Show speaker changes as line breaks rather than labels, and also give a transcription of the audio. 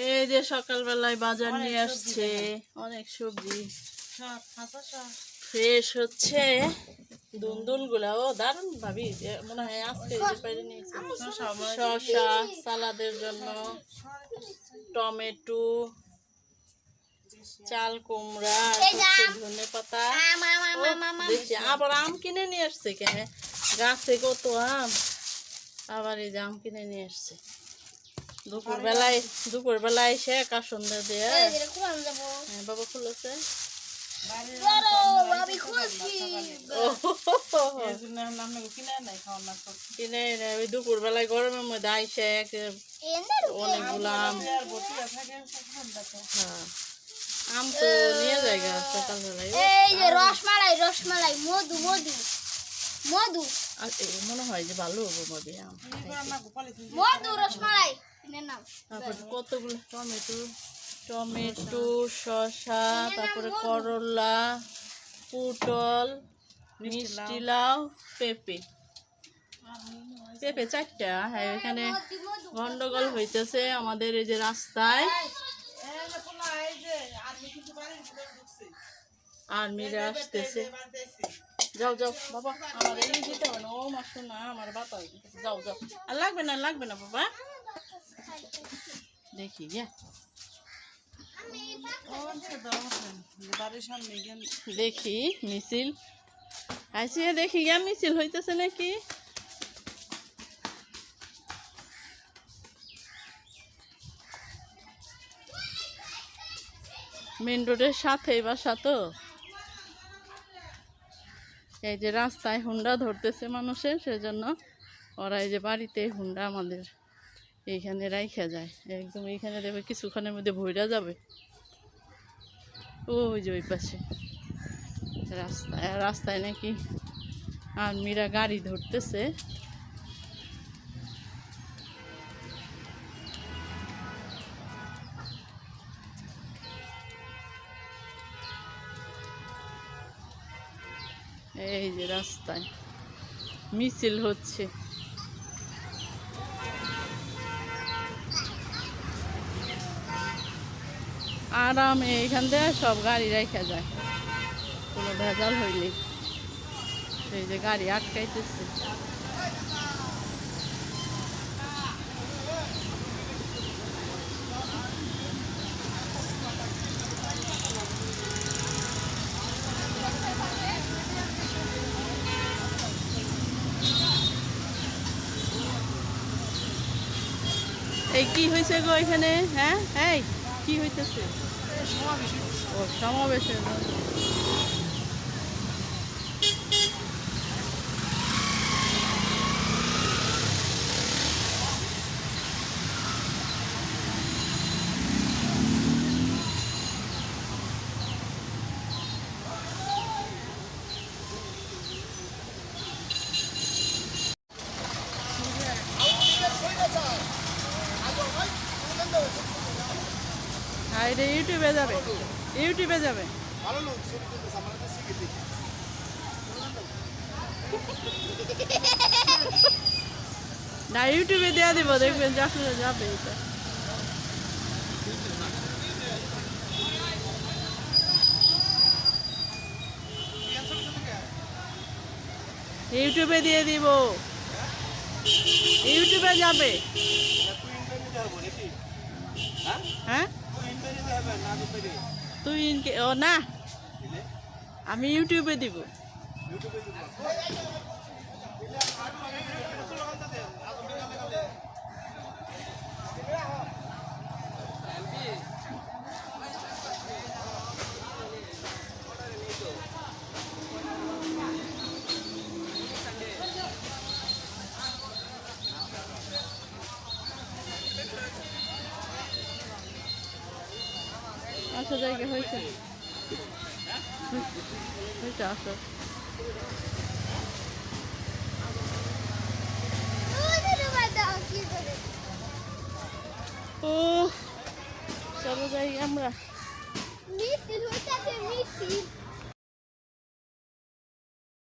এই যে সকালবেলায় বাজার নিয়ে আসছে অনেক সবজি ফ্রেশ হচ্ছে। দুন্দুল গুলা ও দারুন ভাবি, মনে হয় আজকে নিয়েছে। শসা সালাদের জন্য, টমেটো, চাল কুমড়া, ধনে পাতা। আবার আম কিনে নিয়ে আসছে, কেন গাছে কত আম, আবার এই যে আম কিনে নিয়ে আসছে। দুপুরবেলায় এসে কাসন্ধ্যা দিয়ে বাবা খুলেছে। ওই দুপুরবেলায় গরমের মধ্যে আইসে অনেকগুলো আম। আম তো নিয়ে যায় সকালবেলায়।
রসমালাই মধু মধু মধু
মনে হয় যে ভালো হবো মধু আম।
মধু রসমালাই
তারপর কতগুলো টমেটো, শসা, তারপরে করলা, পটল, মিষ্টি লাউ, পেঁপে 4টা। হ্যাঁ, এখানে গন্ডগোল হইতেছে আমাদের এই যে রাস্তায়। আর্মিরা আসতেছে। যাও যাও বাবা, আমার এই দিতে হবে না। ও মাসু না, আমার বাতা যাও যাও। আর লাগবে না বাবা। দেখি দেখি মিছিল আইসি, দেখি মিছিল হইতেছে নাকি। মেন রোডের সাথেই বাসা তো, এই যে রাস্তায় হুন্ডা ধরতেছে মানুষের, সেজন্য ওরা এই যে বাড়িতে হুন্ডা আমাদের এইখানে রাইখা যায়। একদম এইখানে দেবে, কিছুক্ষণের মধ্যে ভইরা যাবে। ওই যে ওই পাশে রাস্তায় নাকি আর্মিরা গাড়ি ধরতেছে। এই যে রাস্তায় মিছিল হচ্ছে। আরামে এখান থেকে সব গাড়ি রেখা যায়, কোনো ভেজাল হয়নি। এই যে গাড়ি আটকাইতেছে। এই কি হয়েছে গো এখানে? হ্যাঁ, এই কি হইতেছে? ও সমাবেশের ইউটিউবে যাবে। না, ইউটিউবে দেওয়া দিব, দেখবেন যে আসলে যাবে। এটা ইউটিউবে দিয়ে দিব, ইউটিউবে যাবে। হ্যাঁ, তুই ও না, আমি ইউটিউবে দিব। আচ্ছা, জায়গা হয়েছে আসো। ও চলো যাই আমরা।
মিছিল হইতাছে, মিছিল।